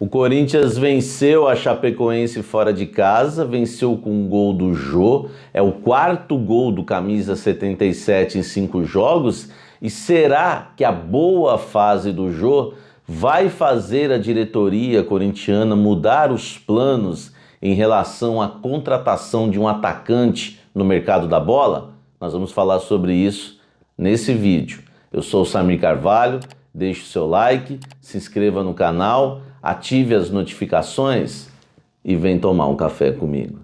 O Corinthians venceu a Chapecoense fora de casa, venceu com um gol do Jô, é o quarto gol do camisa 77 em 5 jogos, e será que a boa fase do Jô vai fazer a diretoria corintiana mudar os planos em relação à contratação de um atacante no mercado da bola? Nós vamos falar sobre isso nesse vídeo. Eu sou o Samir Carvalho, deixe o seu like, se inscreva no canal, ative as notificações e vem tomar um café comigo.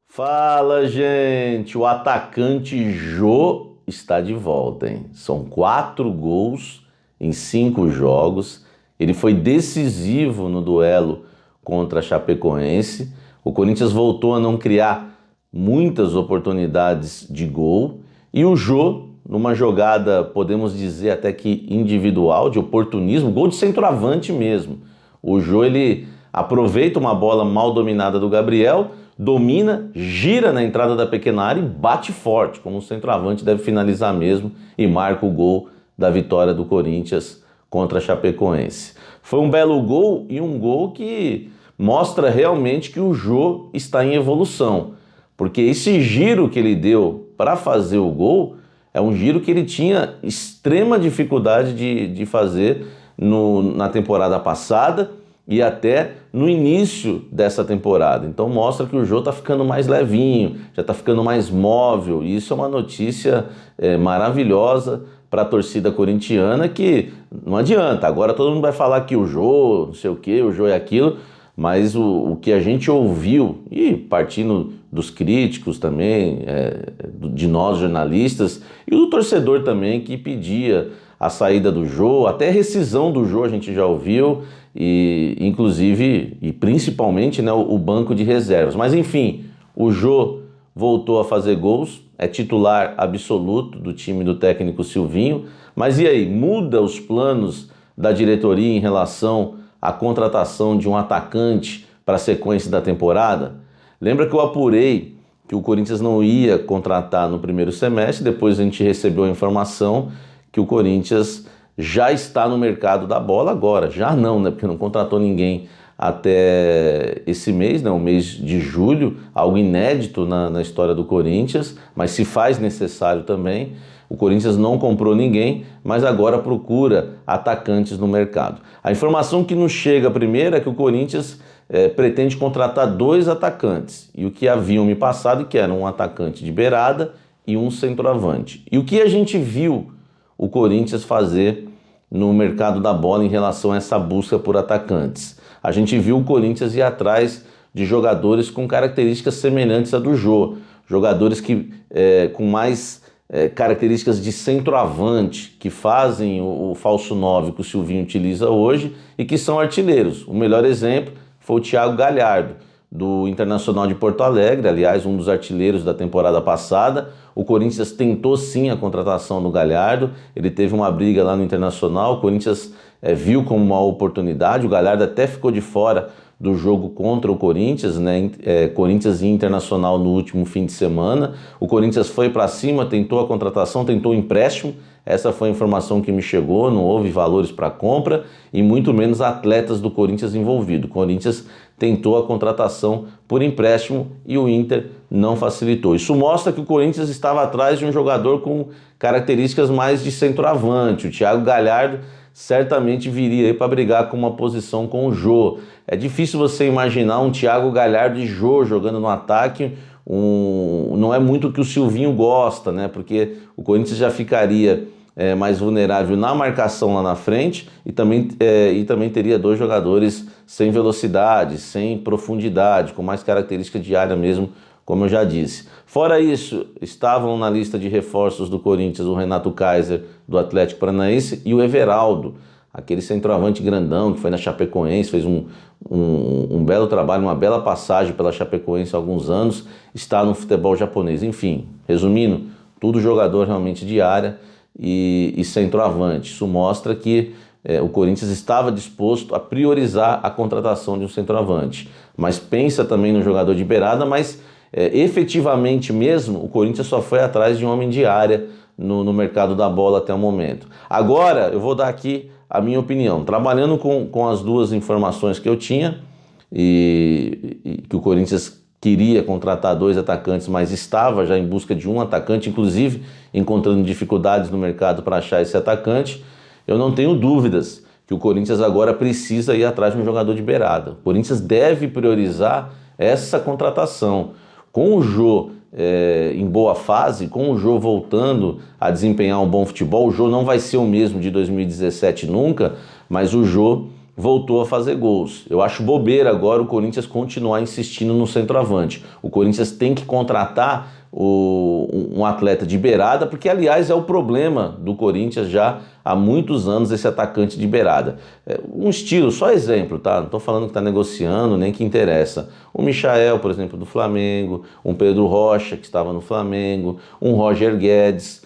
Fala, gente! O atacante Jô está de volta, hein? São 4 gols em 5 jogos. Ele foi decisivo no duelo contra a Chapecoense. O Corinthians voltou a não criar muitas oportunidades de gol. E o Jô, numa jogada, podemos dizer até que individual, de oportunismo, gol de centroavante mesmo. O Jô, ele aproveita uma bola mal dominada do Gabriel, domina, gira na entrada da pequena área e bate forte, como um centroavante deve finalizar mesmo, e marca o gol da vitória do Corinthians contra a Chapecoense. Foi um belo gol e um gol que mostra realmente que o Jô está em evolução, porque esse giro que ele deu para fazer o gol é um giro que ele tinha extrema dificuldade de fazer na temporada passada e até no início dessa temporada. Então mostra que o Jô está ficando mais levinho, já está ficando mais móvel, e isso é uma notícia maravilhosa para a torcida corintiana, que não adianta, agora todo mundo vai falar que o Jô, não sei o que, o Jô é aquilo, mas o que a gente ouviu, e partindo dos críticos também, de nós jornalistas, e do torcedor também que pedia a saída do Jô, até a rescisão do Jô a gente já ouviu, e inclusive e principalmente, né, o banco de reservas. Mas enfim, o Jô voltou a fazer gols, é titular absoluto do time do técnico Silvinho. Mas e aí, muda os planos da diretoria em relação à contratação de um atacante para a sequência da temporada? Lembra que eu apurei que o Corinthians não ia contratar no primeiro semestre, depois a gente recebeu a informação que o Corinthians já está no mercado da bola agora. Já não, né? Porque não contratou ninguém até esse mês, né? O mês de julho, algo inédito na história do Corinthians, mas se faz necessário também. O Corinthians não comprou ninguém, mas agora procura atacantes no mercado. A informação que nos chega primeiro é que o Corinthians pretende contratar 2 atacantes, e o que haviam me passado que era um atacante de beirada e um centroavante. E o que a gente viu o Corinthians fazer no mercado da bola em relação a essa busca por atacantes? A gente viu o Corinthians ir atrás de jogadores com características semelhantes à do Jô, jogadores que com mais características de centroavante, que fazem o falso 9 que o Silvinho utiliza hoje e que são artilheiros. O melhor exemplo foi o Thiago Galhardo, do Internacional de Porto Alegre, aliás, um dos artilheiros da temporada passada. O Corinthians tentou sim a contratação do Galhardo, ele teve uma briga lá no Internacional, o Corinthians viu como uma oportunidade, o Galhardo até ficou de fora do jogo contra o Corinthians, né? Corinthians e Internacional no último fim de semana. O Corinthians foi para cima, tentou a contratação, tentou o empréstimo. Essa foi a informação que me chegou, não houve valores para compra e muito menos atletas do Corinthians envolvidos. O Corinthians tentou a contratação por empréstimo e o Inter não facilitou. Isso mostra que o Corinthians estava atrás de um jogador com características mais de centroavante. O Thiago Galhardo certamente viria aí para brigar com uma posição com o Jô. É difícil você imaginar um Thiago Galhardo e Jô jogando no ataque. Não é muito o que o Silvinho gosta, né? Porque o Corinthians já ficaria mais vulnerável na marcação lá na frente e também teria 2 jogadores sem velocidade, sem profundidade, com mais característica de área mesmo, como eu já disse. Fora isso, estavam na lista de reforços do Corinthians o Renato Kaiser, do Atlético Paranaense, e o Everaldo, aquele centroavante grandão que foi na Chapecoense, fez um belo trabalho, uma bela passagem pela Chapecoense há alguns anos, está no futebol japonês. Enfim, resumindo, tudo jogador realmente de área e centroavante. Isso mostra que o Corinthians estava disposto a priorizar a contratação de um centroavante, mas pensa também no jogador de beirada, mas efetivamente mesmo, o Corinthians só foi atrás de um homem de área no mercado da bola até o momento. Agora, eu vou dar aqui a minha opinião. Trabalhando com as duas informações que eu tinha, e que o Corinthians queria contratar 2 atacantes, mas estava já em busca de um atacante, inclusive encontrando dificuldades no mercado para achar esse atacante, eu não tenho dúvidas que o Corinthians agora precisa ir atrás de um jogador de beirada. O Corinthians deve priorizar essa contratação. Com o Jô em boa fase, com o Jô voltando a desempenhar um bom futebol, o Jô não vai ser o mesmo de 2017 nunca, mas o Jô voltou a fazer gols. Eu acho bobeira agora o Corinthians continuar insistindo no centroavante. O Corinthians tem que contratar um atleta de beirada, porque aliás é o problema do Corinthians já há muitos anos, esse atacante de beirada. Um estilo, só exemplo, tá? Não estou falando que está negociando, nem que interessa. O Michael, por exemplo, do Flamengo, um Pedro Rocha, que estava no Flamengo, um Roger Guedes,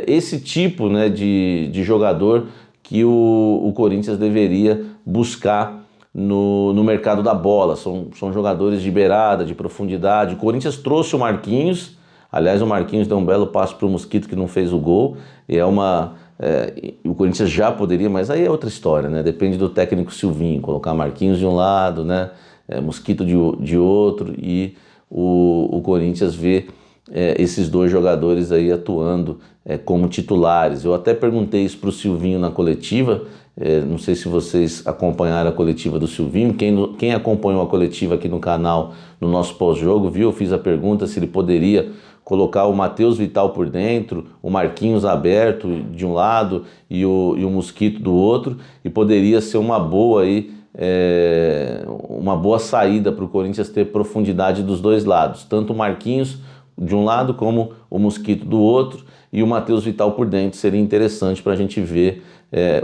esse tipo, né, de jogador que o Corinthians deveria buscar no mercado da bola. São jogadores de beirada, de profundidade. O Corinthians trouxe o Marquinhos, aliás o Marquinhos deu um belo passo para o Mosquito que não fez o gol, e o Corinthians já poderia, mas aí é outra história, né? Depende do técnico Silvinho, colocar Marquinhos de um lado, né? Mosquito de outro, e o Corinthians vê esses 2 jogadores aí atuando como titulares. Eu até perguntei isso para o Silvinho na coletiva, não sei se vocês acompanharam a coletiva do Silvinho, quem acompanhou a coletiva aqui no canal, no nosso pós-jogo, viu? Eu fiz a pergunta se ele poderia colocar o Matheus Vital por dentro, o Marquinhos aberto de um lado e o Mosquito do outro, e poderia ser uma boa saída para o Corinthians ter profundidade dos 2 lados, tanto o Marquinhos de um lado como o Mosquito do outro, e o Matheus Vital por dentro. Seria interessante para a gente ver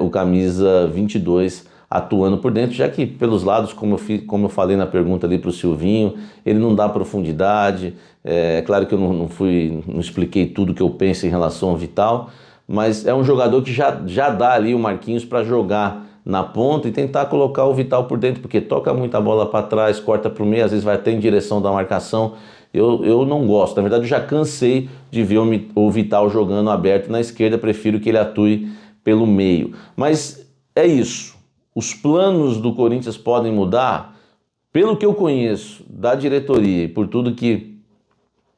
o camisa 22 atuando por dentro, já que pelos lados, como eu falei na pergunta ali para o Silvinho, ele não dá profundidade. É claro que eu não expliquei tudo que eu penso em relação ao Vital, mas é um jogador que já dá ali o Marquinhos para jogar na ponta e tentar colocar o Vital por dentro, porque toca muita bola para trás, corta para o meio, às vezes vai até em direção da marcação. Eu não gosto, na verdade eu já cansei de ver o Vital jogando aberto na esquerda, prefiro que ele atue pelo meio. Mas é isso, os planos do Corinthians podem mudar? Pelo que eu conheço da diretoria e por tudo que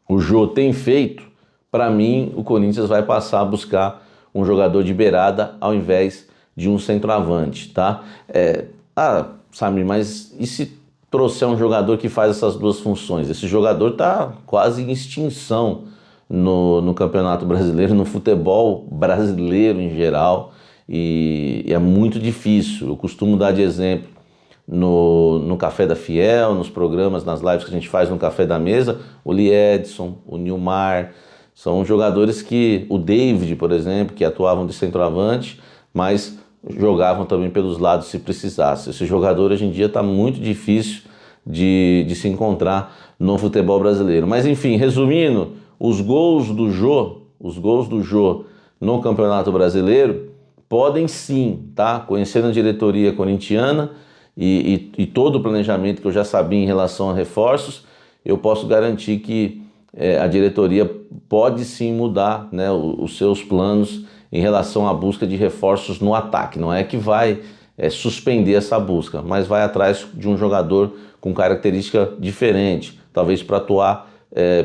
o Jô tem feito, para mim o Corinthians vai passar a buscar um jogador de beirada ao invés de um centroavante, tá? Samir, mas e se trouxer um jogador que faz essas 2 funções? Esse jogador está quase em extinção no Campeonato Brasileiro, no futebol brasileiro em geral, e é muito difícil. Eu costumo dar de exemplo no Café da Fiel, nos programas, nas lives que a gente faz no Café da Mesa, o Liedson, o Nilmar, são jogadores o David, por exemplo, que atuavam de centroavante, mas jogavam também pelos lados se precisasse. Esse jogador hoje em dia está muito difícil de se encontrar no futebol brasileiro. Mas enfim, resumindo, os gols do Jô no Campeonato Brasileiro podem sim, tá? Conhecendo a diretoria corintiana e todo o planejamento que eu já sabia em relação a reforços, eu posso garantir que a diretoria pode sim mudar, né, os seus planos em relação à busca de reforços no ataque. Não é que vai suspender essa busca, mas vai atrás de um jogador com característica diferente, talvez para atuar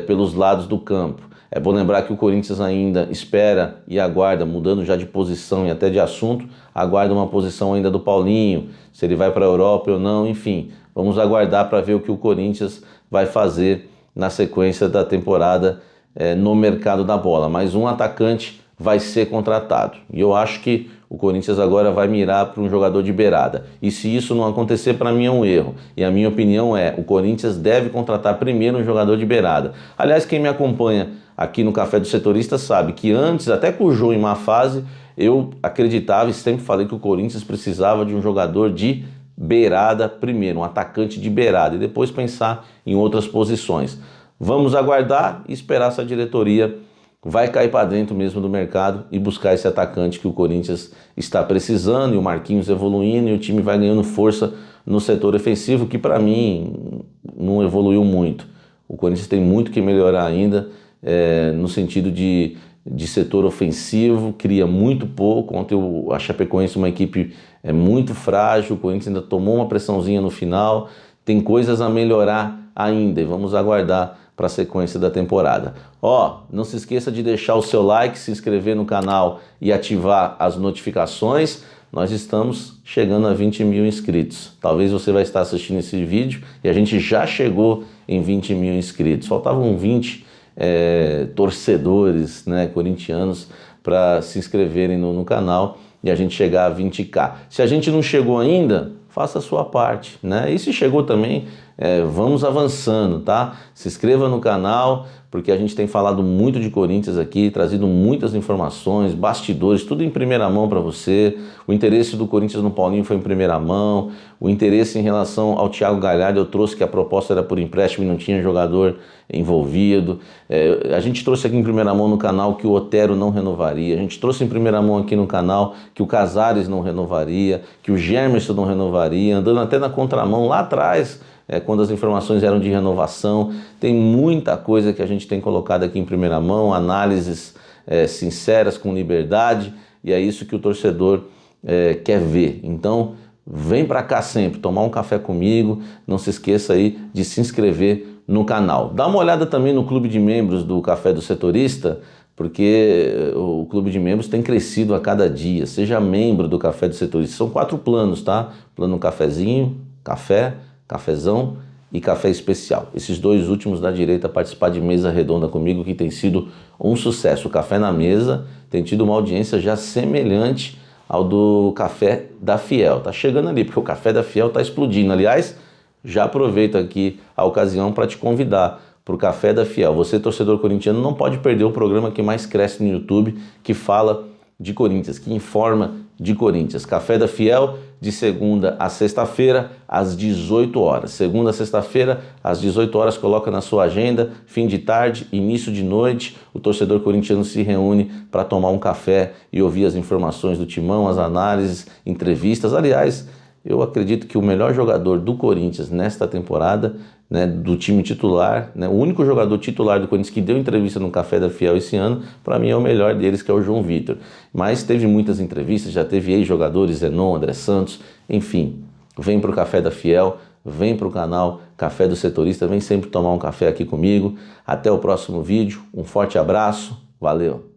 pelos lados do campo. É bom lembrar que o Corinthians ainda espera e aguarda, mudando já de posição e até de assunto, aguarda uma posição ainda do Paulinho, se ele vai para a Europa ou não, enfim. Vamos aguardar para ver o que o Corinthians vai fazer na sequência da temporada no mercado da bola. Mas um atacante vai ser contratado. E eu acho que o Corinthians agora vai mirar para um jogador de beirada. E se isso não acontecer, para mim é um erro. E a minha opinião é, o Corinthians deve contratar primeiro um jogador de beirada. Aliás, quem me acompanha aqui no Café do Setorista sabe que antes, até com o Jô em má fase, eu acreditava e sempre falei que o Corinthians precisava de um jogador de beirada primeiro, um atacante de beirada, e depois pensar em outras posições. Vamos aguardar e esperar essa diretoria vai cair para dentro mesmo do mercado e buscar esse atacante que o Corinthians está precisando, e o Marquinhos evoluindo, e o time vai ganhando força no setor ofensivo, que para mim não evoluiu muito. O Corinthians tem muito que melhorar ainda no sentido de setor ofensivo, cria muito pouco. Ontem a Chapecoense é uma equipe muito frágil, o Corinthians ainda tomou uma pressãozinha no final, tem coisas a melhorar ainda e vamos aguardar para a sequência da temporada. Não se esqueça de deixar o seu like, se inscrever no canal e ativar as notificações. Nós estamos chegando a 20 mil inscritos. Talvez você vai estar assistindo esse vídeo e a gente já chegou em 20 mil inscritos. Faltavam 20 torcedores, né, corintianos para se inscreverem no canal e a gente chegar a 20k. Se a gente não chegou ainda, faça a sua parte, né? E se chegou também, vamos avançando, tá? Se inscreva no canal, porque a gente tem falado muito de Corinthians aqui, trazido muitas informações, bastidores, tudo em primeira mão para você. O interesse do Corinthians no Paulinho foi em primeira mão. O interesse em relação ao Thiago Galhardo, eu trouxe que a proposta era por empréstimo e não tinha jogador envolvido. A gente trouxe aqui em primeira mão no canal que o Otero não renovaria. A gente trouxe em primeira mão aqui no canal que o Casares não renovaria, que o Germerson não renovaria, andando até na contramão lá atrás, quando as informações eram de renovação. Tem muita coisa que a gente tem colocado aqui em primeira mão, análises sinceras, com liberdade, e é isso que o torcedor quer ver. Então, vem para cá sempre, tomar um café comigo, não se esqueça aí de se inscrever no canal. Dá uma olhada também no clube de membros do Café do Setorista, porque o clube de membros tem crescido a cada dia. Seja membro do Café do Setorista. São 4 planos, tá? Plano cafezinho, café, cafezão e café especial. Esses 2 últimos da direita participar de mesa redonda comigo, que tem sido um sucesso. O Café na Mesa tem tido uma audiência já semelhante ao do Café da Fiel. Tá chegando ali, porque o Café da Fiel tá explodindo. Aliás, já aproveito aqui a ocasião para te convidar para o Café da Fiel. Você, torcedor corintiano, não pode perder o programa que mais cresce no YouTube, que fala de Corinthians, que informa de Corinthians. Café da Fiel, de segunda a sexta-feira, às 18 horas. Segunda a sexta-feira, às 18 horas, coloca na sua agenda, fim de tarde, início de noite, o torcedor corintiano se reúne para tomar um café e ouvir as informações do Timão, as análises, entrevistas. Aliás, eu acredito que o melhor jogador do Corinthians nesta temporada, né, do time titular, né, o único jogador titular do Corinthians que deu entrevista no Café da Fiel esse ano, para mim é o melhor deles, que é o João Vitor. Mas teve muitas entrevistas, já teve ex-jogadores, Zenon, André Santos, enfim. Vem para o Café da Fiel, vem para o canal Café do Setorista, vem sempre tomar um café aqui comigo. Até o próximo vídeo, um forte abraço, valeu!